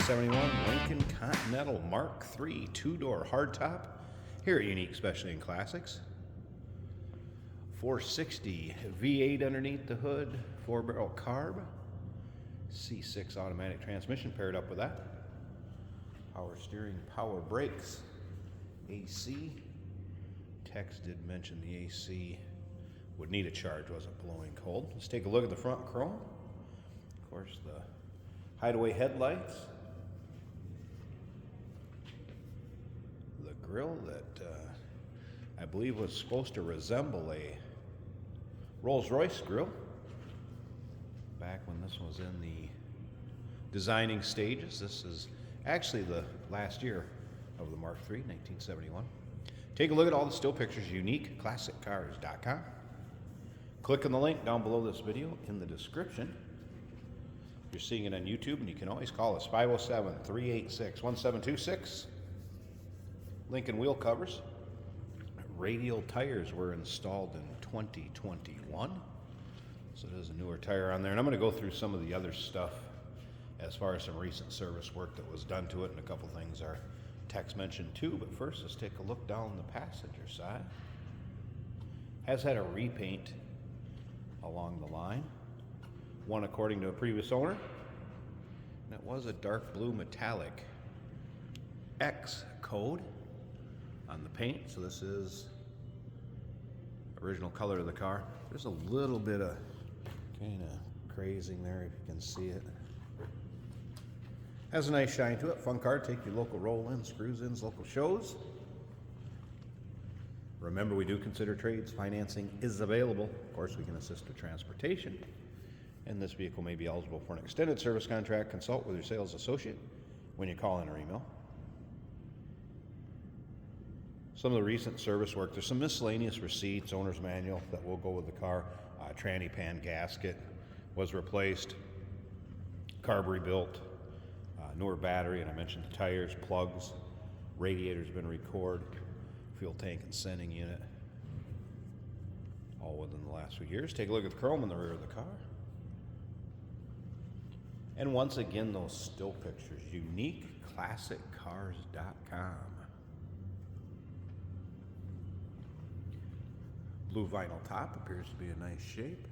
1971 Lincoln Continental Mark III two-door hardtop. Here at Unique Specialty and Classics. 460 V8 underneath the hood, 4-barrel carb, C6 automatic transmission paired up with that. Power steering, power brakes, AC. Tex did mention the AC would need a charge, wasn't blowing cold. Let's take a look at the front chrome. Of course, the hideaway headlights. The grille that I believe was supposed to resemble a Rolls-Royce grille back when this was in the designing stages. This is actually the last year of the Mark III, 1971. Take a look at all the still pictures, uniqueclassiccars.com. Click on the link down below this video in the description. You're seeing it on YouTube, and you can always call us 507-386-1726. Lincoln wheel covers. Radial tires were installed in 2021. So there's a newer tire on there. And I'm going to go through some of the other stuff as far as some recent service work that was done to it, and a couple things our Tex mentioned too. But first, let's take a look down the passenger side. Has had a repaint along the line. One according to a previous owner. And it was a dark blue metallic X code on the paint. So this is original color of the car. There's a little bit of kind of crazing there if you can see it. Has a nice shine to it. Fun car. Take your local roll-ins, cruise-ins, local shows. Remember, we do consider trades. Financing is available. Of course, we can assist with transportation. And this vehicle may be eligible for an extended service contract. Consult with your sales associate when you call in or email. Some of the recent service work, there's some miscellaneous receipts, owner's manual that will go with the car. Tranny pan gasket was replaced. Carb rebuilt. Newer battery, and I mentioned the tires, plugs. Radiator's been restored. Fuel tank and sending unit. All within the last few years. Take a look at the chrome in the rear of the car. And once again, those still pictures, uniqueclassiccars.com. Blue vinyl top appears to be a nice shape.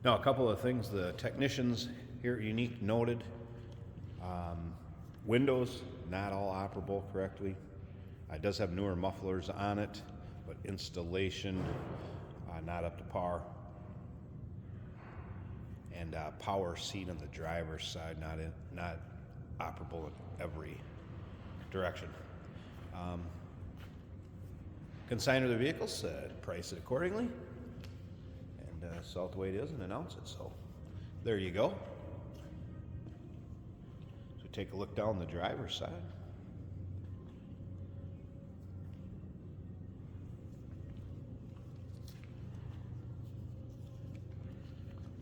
Now, a couple of things the technicians here at Unique noted. Windows, not all operable correctly. It does have newer mufflers on it, but installation not up to par. And power seat on the driver's side, not operable in every direction. Consigner the vehicle said price it accordingly, and sell it the way it is and announce it. So there you go. So take a look down the driver's side.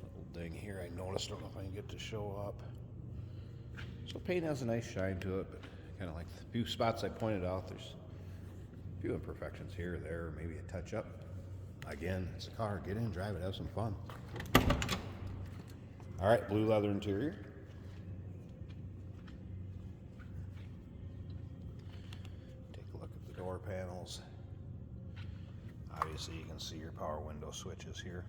Little ding here I noticed, I don't know if I can get to show up. So paint has a nice shine to it, but kind of like the few spots I pointed out, there's a few imperfections here or there, maybe a touch up. Again, it's a car. Get in, drive it, have some fun. All right, blue leather interior. Take a look at the door panels. Obviously, you can see your power window switches here,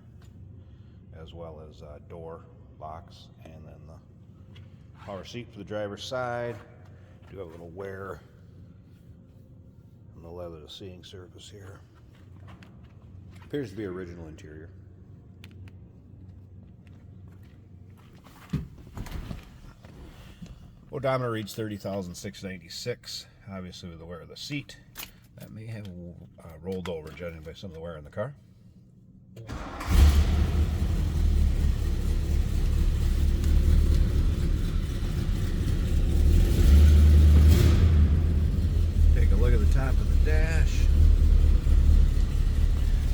as well as door locks, and then the power seat for the driver's side. Do have a little wear on the leather seating surface here. Appears to be original interior. Odometer reads 30,696. Obviously, with the wear of the seat, that may have rolled over, judging by some of the wear in the car. Take a look at the top of the dash.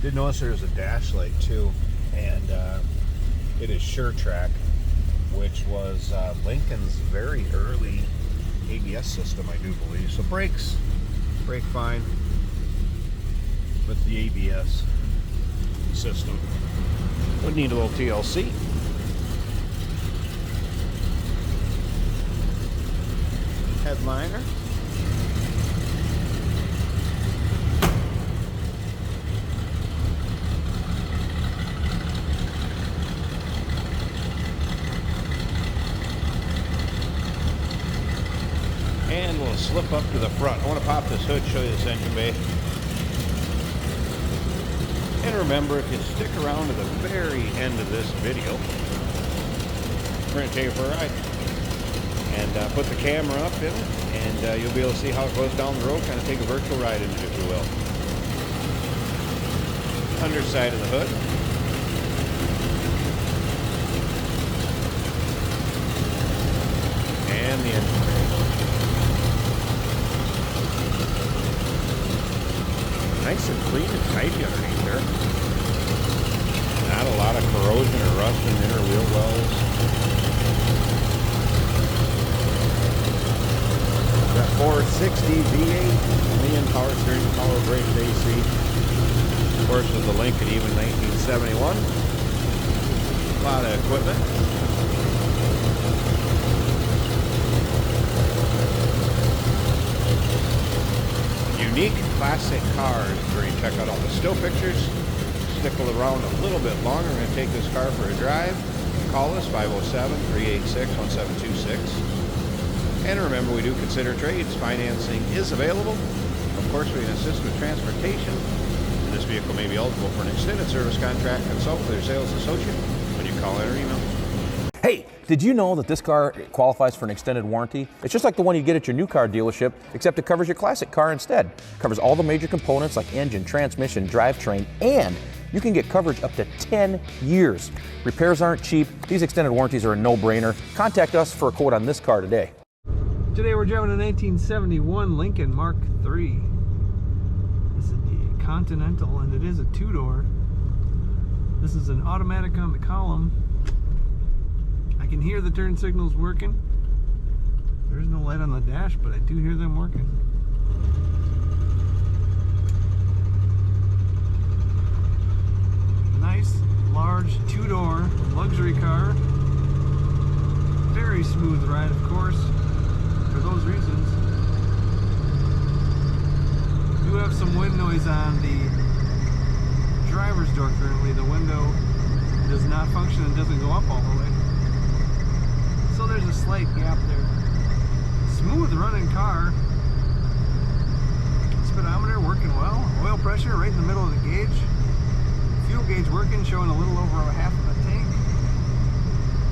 Did notice there's a dash light too, and it is SureTrack, which was Lincoln's very early ABS system, I do believe. So brakes brake fine with the ABS system. Would need a little TLC. Headliner. And we'll slip up to the front. I want to pop this hood, show you this engine bay. And remember, if you stick around to the very end of this video, we're going to take it for a ride. And put the camera up in it, and you'll be able to see how it goes down the road, kind of take a virtual ride in it, if you will. Underside of the hood. And the engine bay. Nice and clean and tidy underneath there. Not a lot of corrosion or rust in inner wheel wells. Got 460 V8, million power steering, power brake AC. Of course, with the Lincoln, even 1971. A lot of equipment. Unique classic cars where you check out all the still pictures. Stick around a little bit longer. We're going to take this car for a drive. Call us 507-386-1726. And remember, we do consider trades. Financing is available. Of course, we can assist with transportation. And this vehicle may be eligible for an extended service contract. Consult with your sales associate when you call in or email. Hey, did you know that this car qualifies for an extended warranty? It's just like the one you get at your new car dealership, except it covers your classic car instead. It covers all the major components like engine, transmission, drivetrain, and you can get coverage up to 10 years. Repairs aren't cheap. These extended warranties are a no-brainer. Contact us for a quote on this car today. Today we're driving a 1971 Lincoln Mark III. This is the Continental, and it is a two-door. This is an automatic on the column. I can hear the turn signals working. There's no light on the dash, but I do hear them working. Nice, large, two-door luxury car. Very smooth ride, of course, for those reasons. We do have some wind noise on the driver's door currently. The window does not function and doesn't go up all the way. So there's a slight gap there. Smooth running car. Speedometer working well. Oil pressure right in the middle of the gauge. Fuel gauge working, showing a little over a half of a tank.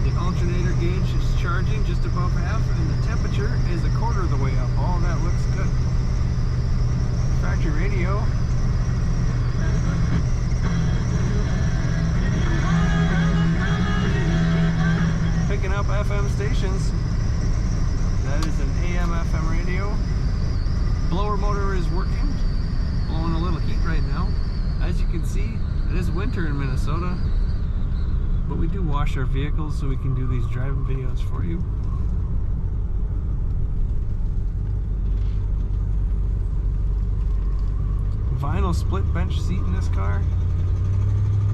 The alternator gauge is charging just above half, and the temperature is a quarter of the way up. All that looks good. Factory radio. Picking up FM stations. That is an AM FM radio. Blower motor is working. Blowing a little heat right now. As you can see, it is winter in Minnesota, but we do wash our vehicles so we can do these driving videos for you. Vinyl split bench seat in this car.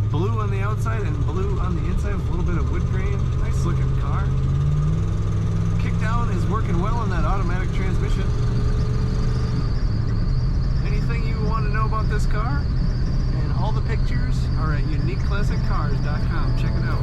Blue on the outside and blue on the inside with a little bit of wood grain. Nice looking car. Kickdown is working well in that automatic transmission. Anything you want to know about this car? And all the pictures are at uniqueclassiccars.com. Check it out.